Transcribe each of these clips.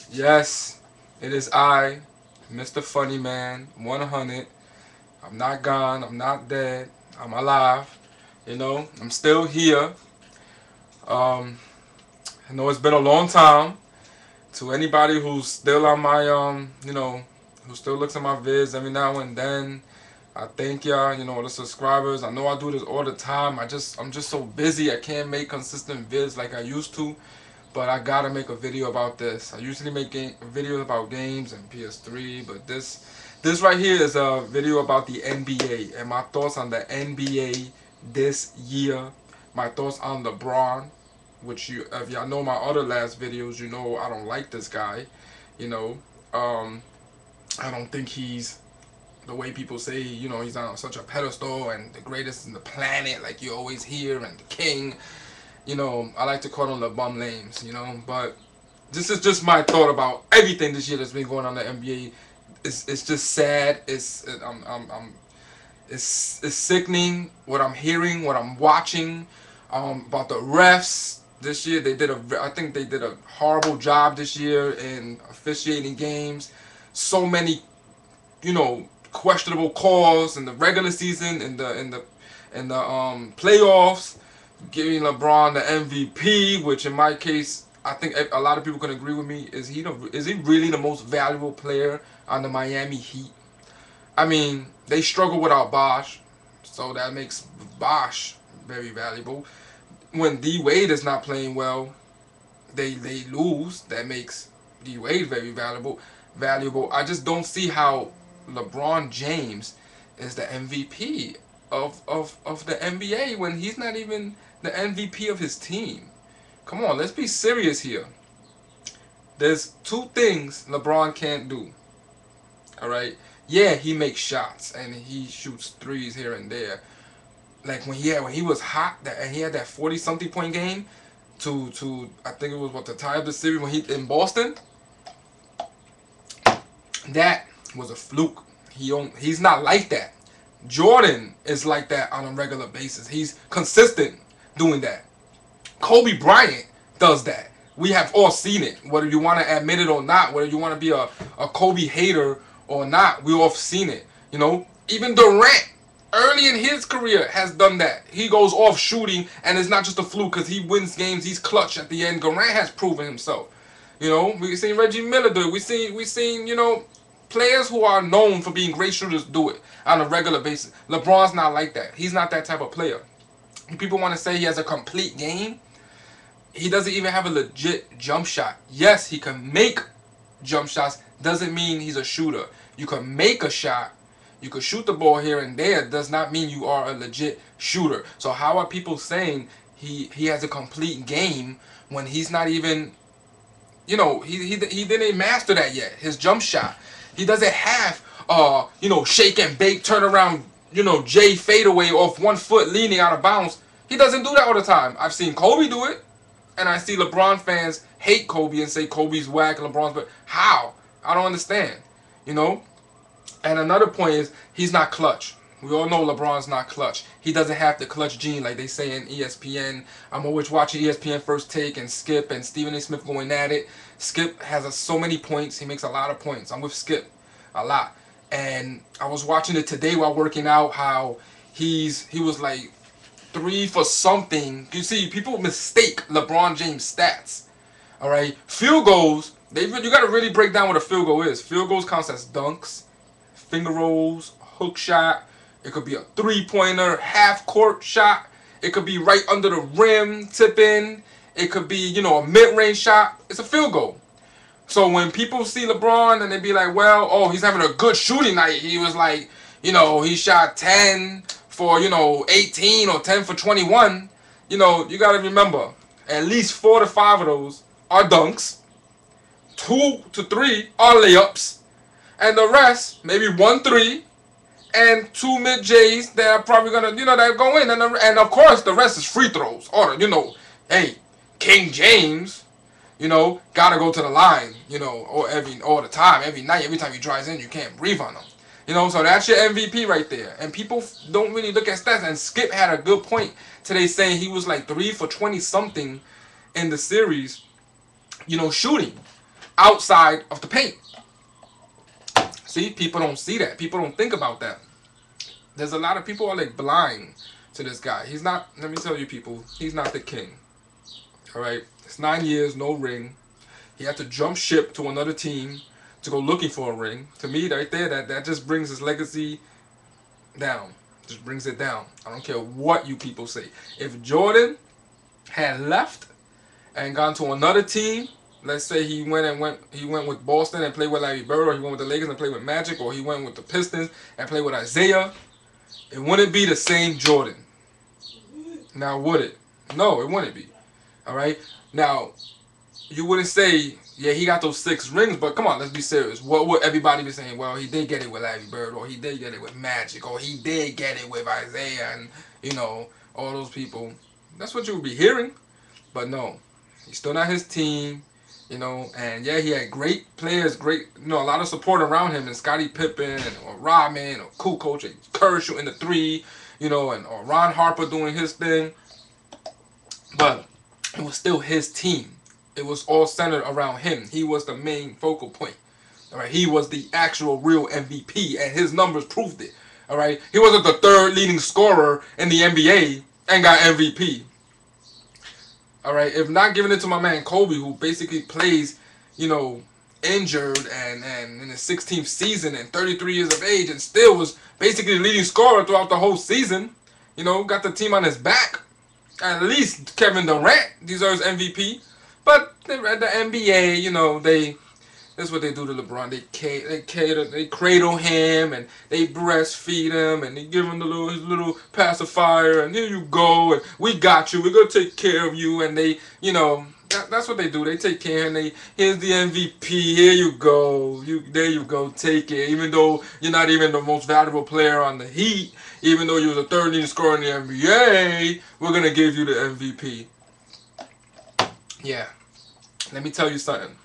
Yes, it is I, Mr. Funny Man, 100. I'm not gone. I'm not dead. I'm alive. I'm still here. Um, I know it's been a long time. To anybody who's still on my who still looks at my vids every now and then, I thank y'all. The subscribers. I know I do this all the time. I'm just so busy. I can't make consistent vids like I used to. But I gotta make a video about this. I usually make videos about games and PS3, but this right here is a video about the NBA and my thoughts on the NBA this year. My thoughts on LeBron, which if y'all know my other last videos, you know I don't like this guy. You know, um, I don't think he's the way people say. He's on such a pedestal and the greatest in the planet, like you always hear, and the king. I like to call them Lebum names, but this is just my thought about everything this year that's been going on in the NBA. It's just sad. It's sickening what I'm hearing, what I'm watching, about the refs this year. I think they did a horrible job this year in officiating games. So many, questionable calls in the regular season, in the playoffs, giving LeBron the MVP, which in my case, I think a lot of people can agree with me. Is he really the most valuable player on the Miami Heat? I mean, they struggle without Bosh, so that makes Bosh very valuable. When D Wade is not playing well, they lose. That makes D Wade very valuable. Valuable. I just don't see how LeBron James is the MVP of the NBA when he's not even the MVP of his team. Come on, let's be serious here. There's two things LeBron can't do. All right. Yeah, he makes shots and he shoots threes here and there. Like when he was hot, and he had that 40 something point game to I think it was the tie of the series when he in Boston. That was a fluke. He's not like that. Jordan is like that on a regular basis. He's consistent doing that. Kobe Bryant does that. We have all seen it, whether you want to admit it or not, whether you want to be a Kobe hater or not. We all seen it. Even Durant, early in his career, has done that. He goes off shooting, and it's not just a fluke because he wins games. He's clutch at the end. Durant has proven himself. We've seen Reggie Miller do it. We seen players who are known for being great shooters do it on a regular basis. LeBron's not like that. He's not that type of player. People want to say he has a complete game. He doesn't even have a legit jump shot. Yes, he can make jump shots. Doesn't mean he's a shooter. You can make a shot. You can shoot the ball here and there. Does not mean you are a legit shooter. So how are people saying he has a complete game when he's not even, he didn't master that yet. His jump shot. He doesn't have shake and bake, turn around, J fadeaway off 1 foot leaning out of bounds. He doesn't do that all the time. I've seen Kobe do it. And I see LeBron fans hate Kobe and say Kobe's whack and LeBron's but how? I don't understand. And another point is he's not clutch. We all know LeBron's not clutch. He doesn't have the clutch gene like they say in ESPN. I'm always watching ESPN First Take and Skip and Stephen A. Smith going at it. Skip has so many points. He makes a lot of points. I'm with Skip a lot. And I was watching it today while working out how he was like 3 for something. You see, people mistake LeBron James stats. All right, field goals. You got to really break down what a field goal is. Field goals counts as dunks, finger rolls, hook shot. It could be a 3-pointer, half court shot. It could be right under the rim, tip in. It could be a mid-range shot. It's a field goal. So when people see LeBron and they be like, well, oh, he's having a good shooting night. He was like, he shot 10 for 18 or 10 for 21. You got to remember at least 4 to 5 of those are dunks, 2 to 3 are layups, and the rest maybe 1 3 and 2 mid J's that are probably gonna that go in, and of course the rest is free throws. Or hey, King James, gotta go to the line, or all the time, every night, every time he drives in, you can't breathe on him. So that's your MVP right there. And people don't really look at stats. And Skip had a good point today saying he was like 3 for 20 something in the series, shooting. outside of the paint. See, people don't see that. People don't think about that. There's a lot of people are like blind to this guy. He's not, let me tell you people, he's not the king. All right? It's 9 years, no ring. He had to jump ship to another team to go looking for a ring. To me, right there, that just brings his legacy down. Just brings it down. I don't care what you people say. If Jordan had left and gone to another team, let's say he went with Boston and played with Larry Bird, or he went with the Lakers and played with Magic, or he went with the Pistons and played with Isaiah, it wouldn't be the same Jordan. Now, would it? No, it wouldn't be. All right? Now, you wouldn't say, yeah, he got those 6 rings, but come on, let's be serious. What would everybody be saying? Well, he did get it with Larry Bird, or he did get it with Magic, or he did get it with Isaiah and, you know, all those people. That's what you would be hearing. But no, he's still not his team, you know, and yeah, he had great players, great, you know, a lot of support around him, and Scottie Pippen, or Rodman, or Kukoc, and Kerr shooting the 3, you know, and or Ron Harper doing his thing. But it was still his team. It was all centered around him. He was the main focal point. All right, he was the actual real MVP, and his numbers proved it. All right, he wasn't the 3rd leading scorer in the NBA and got MVP. All right, if not giving it to my man Kobe, who basically plays, you know, injured and in his 16th season and 33 years of age, and still was basically the leading scorer throughout the whole season. You know, got the team on his back. At least Kevin Durant deserves MVP. But at the NBA, you know, that's what they do to LeBron. They cradle him, and they breastfeed him, and they give him his little pacifier, and here you go, and we got you. We're gonna take care of you, and they, you know, that's what they do. They take care, and here's the MVP. Here you go. There you go. Take it. Even though you're not even the most valuable player on the Heat, even though you were the 3rd leading scorer in the NBA, we're gonna give you the MVP. Yeah. Let me tell you something.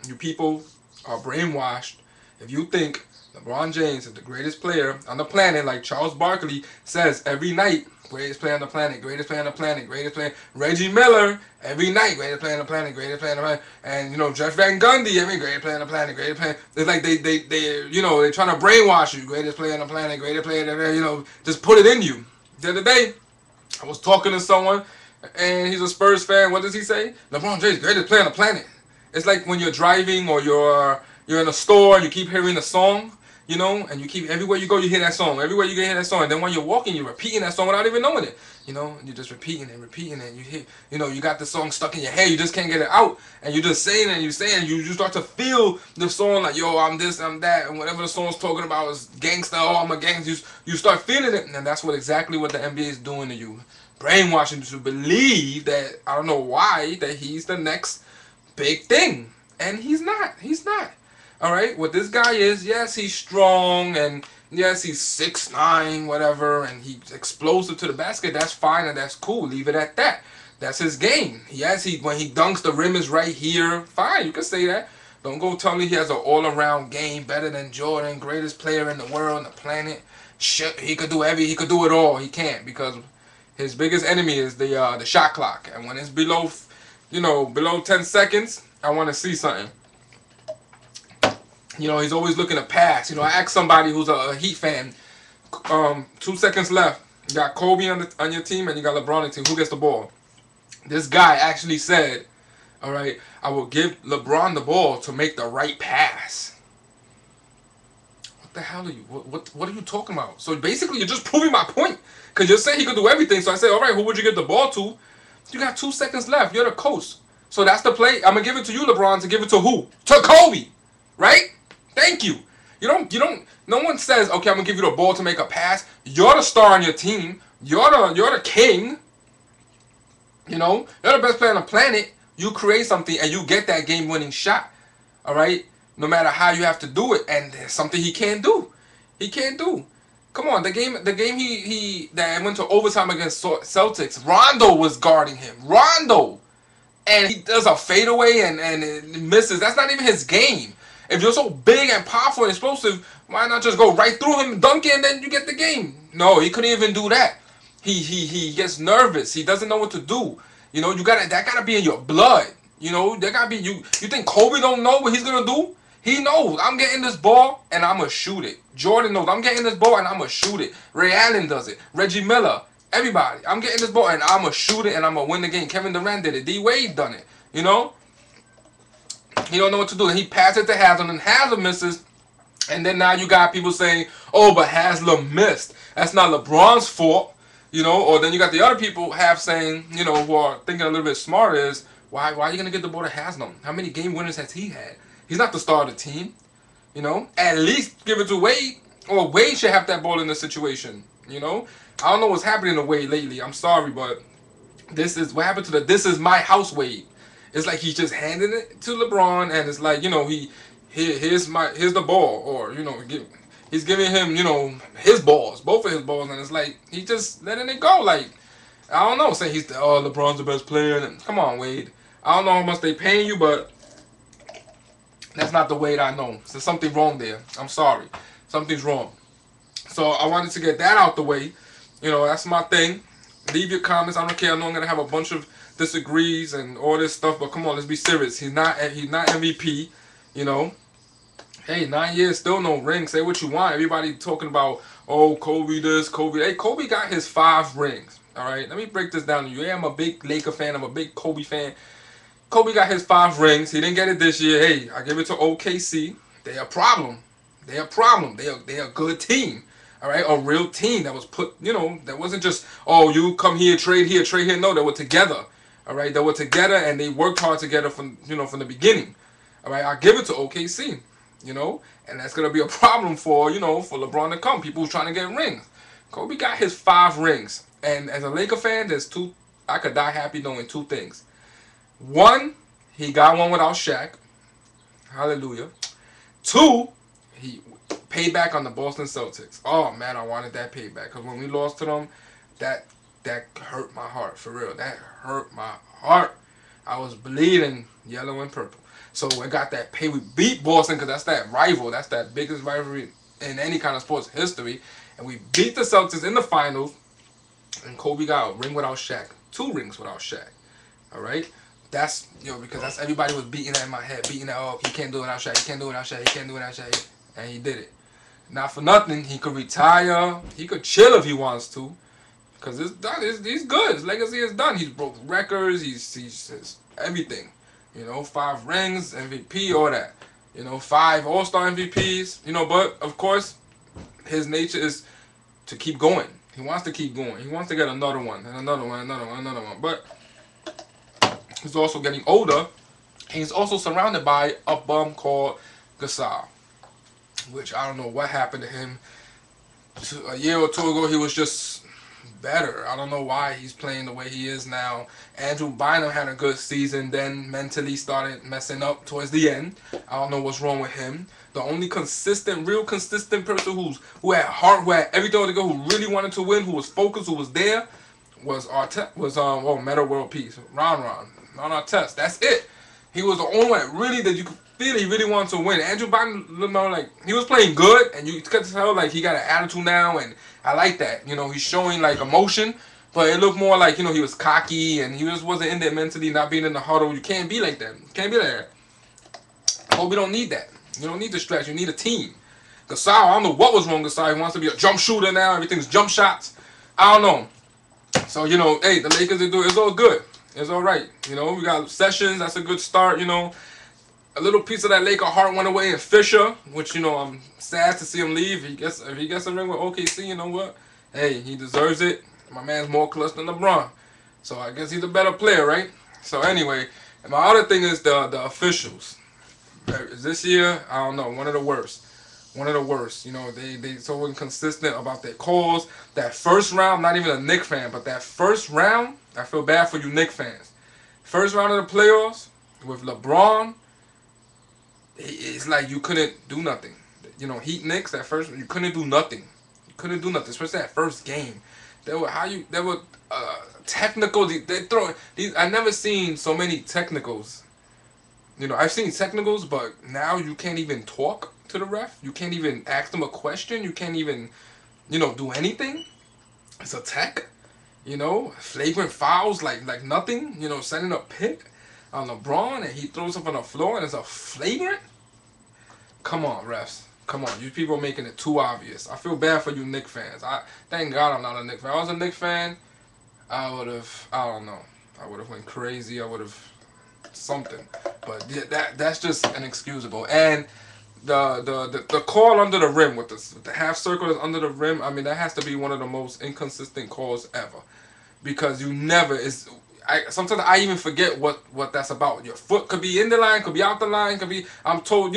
You people are brainwashed if you think LeBron James is the greatest player on the planet, like Charles Barkley says every night. Greatest player on the planet, greatest player on the planet, greatest player. Reggie Miller, every night, greatest player on the planet, greatest player on the planet. And, you know, Jeff Van Gundy, every greatest player on the planet, greatest player. It's like they you know, they're trying to brainwash you. Greatest player on the planet, greatest player, you know, just put it in you. The other day, I was talking to someone, and he's a Spurs fan. What does he say? LeBron James, greatest player on the planet. It's like when you're driving or you're in a store and you keep hearing a song, you know, and you keep, everywhere you go, you hear that song. Everywhere you hear that song. And then when you're walking, you're repeating that song without even knowing it. You know, and you're just repeating it. You hear, you know, you got the song stuck in your head. You just can't get it out. And you're just saying it and you're saying, you start to feel the song like, yo, I'm this, I'm that. And whatever the song's talking about is gangsta. Oh, I'm a gangster. You start feeling it. And that's exactly what the NBA is doing to you. Brainwashing you to believe that, I don't know why, that he's the next big thing. And he's not. He's not. All right? What this guy is, yes, he's strong, and yes, he's 6'9", whatever, and he's explosive to the basket. That's fine, and that's cool. Leave it at that. That's his game. Yes, when he dunks, the rim is right here. Fine, you can say that. Don't go tell me he has an all-around game, better than Jordan, greatest player in the world, on the planet. Shit, he could do it all. He can't, because his biggest enemy is the shot clock. And when it's below 10 seconds, I want to see something. You know, he's always looking to pass. You know, I asked somebody who's a Heat fan, 2 seconds left. You got Kobe on your team and you got LeBron on your team. Who gets the ball? This guy actually said, all right, I will give LeBron the ball to make the right pass. What the hell are you, what are you talking about? So basically, you're just proving my point. Because you're saying he could do everything. So I say, all right, who would you give the ball to? You got 2 seconds left. You're the coach. So that's the play. I'm going to give it to you, LeBron, to give it to who? To Kobe. Right? Thank you. No one says, okay, I'm going to give you the ball to make a pass. You're the star on your team. You're the king. You know, you're the best player on the planet. You create something and you get that game-winning shot. All right? No matter how you have to do it. And there's something he can't do. He can't do. Come on, the game that went to overtime against Celtics, Rondo was guarding him. Rondo. And he does a fadeaway and it misses. That's not even his game. If you're so big and powerful and explosive, why not just go right through him, dunk it, and then you get the game? No, he couldn't even do that. He gets nervous. He doesn't know what to do. You know, that gotta be in your blood. You know, there gotta be you. You think Kobe don't know what he's gonna do? He knows. I'm getting this ball and I'm gonna shoot it. Jordan knows. I'm getting this ball and I'm gonna shoot it. Ray Allen does it. Reggie Miller. Everybody. I'm getting this ball and I'm gonna shoot it and I'm gonna win the game. Kevin Durant did it. D Wade done it. You know. He don't know what to do. And he passed it to Haslam and Haslam misses. And then now you got people saying, "Oh, but Haslam missed. That's not LeBron's fault." You know. Or then you got the other people half saying, you know, who are thinking a little bit smarter is, why are you gonna get the ball to Haslam? How many game winners has he had? He's not the star of the team. You know, at least give it to Wade, or Wade should have that ball in this situation. You know, I don't know what's happening to Wade lately. I'm sorry, but this is what happened to the "this is my house" Wade. It's like he's just handing it to LeBron, and it's like, you know, here's the ball, or you know, he's giving him, you know, his balls, both of his balls, and it's like he just letting it go. Like, I don't know, saying LeBron's the best player. And, come on, Wade. I don't know how much they paying you, but that's not the Wade I know. There's something wrong there. I'm sorry. Something's wrong. So I wanted to get that out the way. You know, that's my thing. Leave your comments. I don't care. I know I'm gonna have a bunch of disagrees and all this stuff, but come on, let's be serious. He's not MVP. You know. Hey, 9 years, still no ring. Say what you want. Everybody talking about, oh, Kobe this, Kobe. Hey, Kobe got his 5 rings. All right. Let me break this down to you. Yeah, I'm a big Laker fan. I'm a big Kobe fan. Kobe got his 5 rings. He didn't get it this year. Hey, I give it to OKC. They a problem. They a problem. They a good team. All right, a real team that was put. You know, that wasn't just, oh, you come here, trade here, trade here. No, they were together. All right, they were together and they worked hard together from the beginning. All right, I give it to OKC. You know, and that's gonna be a problem for for LeBron to come. People trying to get rings. Kobe got his 5 rings, and as a Laker fan, there's 2. I could die happy knowing 2 things. 1, he got one without Shaq. Hallelujah. 2, he paid back on the Boston Celtics. Oh man, I wanted that payback, because when we lost to them, that hurt my heart, for real. That hurt my heart. I was bleeding yellow and purple. So we got that pay. We beat Boston because that's that rival. That's that biggest rivalry in any kind of sports history. And we beat the Celtics in the finals. And Kobe got a ring without Shaq. 2 rings without Shaq. All right? That's, because that's everybody was beating that in my head. Beating that, oh, he can't do it without Shaq. He can't do it without Shaq. He can't do it without Shaq. And he did it. Not for nothing. He could retire. He could chill if he wants to. Because it's done. He's good. His legacy is done. He's broke records. He's everything. 5 rings, MVP, all that. 5 All-Star MVPs. But of course, his nature is to keep going. He wants to keep going. He wants to get another one, and another one, another one, another one. But he's also getting older. He's also surrounded by a bum called Gasol, which I don't know what happened to him. A year or 2 ago, he was just better. I don't know why he's playing the way he is now. Andrew Bynum had a good season, then mentally started messing up towards the end. I don't know what's wrong with him. The only real consistent person who had heart, who had everything to go, who really wanted to win, who was focused, who was there, was Meta World Peace, Ron Artest. That's it. He was the only one that you could feel he really wanted to win. Andrew Bynum, like, he was playing good, and you could tell like he got an attitude now, and I like that. He's showing like emotion, but it looked more like he was cocky, and he just wasn't in there mentally, not being in the huddle. You can't be like that. You can't be there. Kobe don't need that. You don't need the stretch. You need a team. Gasol, I don't know what was wrong with Gasol. He wants to be a jump shooter now. Everything's jump shots. I don't know. So, hey, the Lakers, it's all good. It's all right. We got Sessions. That's a good start, A little piece of that Laker heart went away in Fisher, which, I'm sad to see him leave. If he gets a ring with OKC, you know what? Hey, he deserves it. My man's more clutch than LeBron. So I guess he's a better player, right? So anyway, and my other thing is the officials. This year, I don't know, one of the worst. One of the worst. They so inconsistent about their calls. That first round, not even a Knicks fan, but that first round, I feel bad for you Knicks fans. First round of the playoffs with LeBron, it's like you couldn't do nothing. Heat Knicks, that first, you couldn't do nothing. You couldn't do nothing, especially that first game. They were technical. They throw these. I never seen so many technicals. I've seen technicals, but now you can't even talk to the ref. You can't even ask them a question. You can't even, do anything. It's a tech. Flagrant fouls like nothing. Setting up pick. on LeBron and he throws up on the floor and it's a flagrant? Come on, refs. Come on, you people are making it too obvious. I feel bad for you Knicks fans. Thank God I'm not a Knicks fan. If I was a Knicks fan, I don't know. I would have went crazy. I would have something. But yeah, that's just inexcusable. And the call under the rim with the half circle that's under the rim, I mean, that has to be one of the most inconsistent calls ever. Because you never sometimes I even forget what that's about. Your foot could be in the line, could be out the line, could be, I'm told,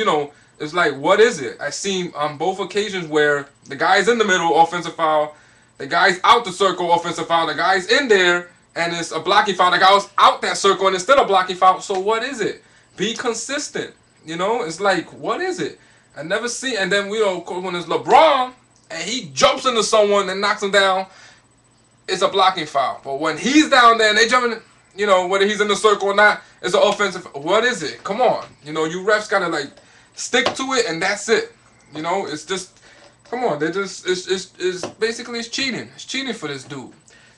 it's like, what is it? I seen on both occasions where the guy's in the middle, offensive foul, the guy's out the circle, offensive foul, the guy's in there, and it's a blocking foul. The guy was out that circle and it's still a blocking foul. So what is it? Be consistent. It's like, what is it? I never see. And then when it's LeBron and he jumps into someone and knocks him down, it's a blocking foul. But when he's down there and they jump in, whether he's in the circle or not, it's an offensive. What is it? Come on. You refs gotta like stick to it and that's it. It's just, come on. It's basically it's cheating. It's cheating for this dude.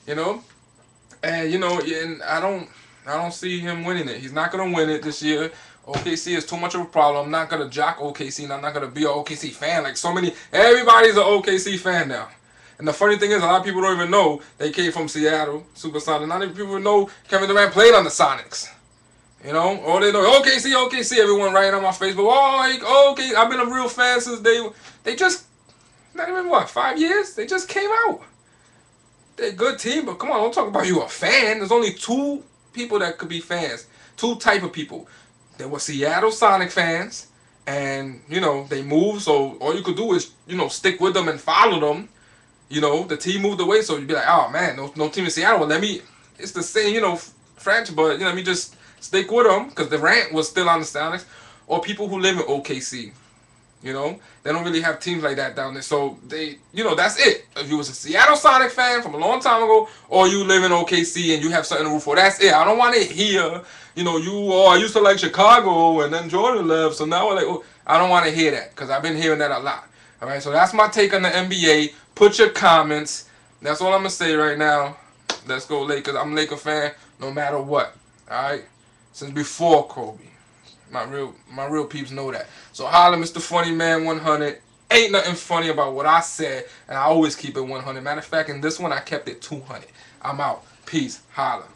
And and I don't see him winning it. He's not gonna win it this year. OKC is too much of a problem. I'm not gonna jock OKC, and I'm not gonna be an OKC fan like so many. Everybody's an OKC fan now. And the funny thing is, a lot of people don't even know they came from Seattle, Supersonics. Not even people know Kevin Durant played on the Sonics. All they know OKC. Everyone writing on my Facebook. Oh, okay. I've been a real fan since they just not even 5 years. They just came out. They're a good team, but come on, don't talk about you a fan. There's only two people that could be fans. Two type of people. There were Seattle Sonic fans, and they moved. So all you could do is stick with them and follow them. The team moved away, so you'd be like, oh man, no team in Seattle. Well, it's the same, franchise, but let me just stick with them because Durant was still on the Sonics. Or people who live in OKC. They don't really have teams like that down there. So that's it. If you was a Seattle Sonic fan from a long time ago, or you live in OKC and you have something to root for, that's it. I don't want to hear, I used to like Chicago and then Jordan left, so now I don't want to hear that because I've been hearing that a lot. All right, so that's my take on the NBA. Put your comments. That's all I'm gonna say right now. Let's go Lakers. I'm a Laker fan no matter what. All right, since before Kobe. My real peeps know that. So holla, Mr. Funny Man 100. Ain't nothing funny about what I said, and I always keep it 100. Matter of fact, in this one, I kept it 200. I'm out. Peace. Holla.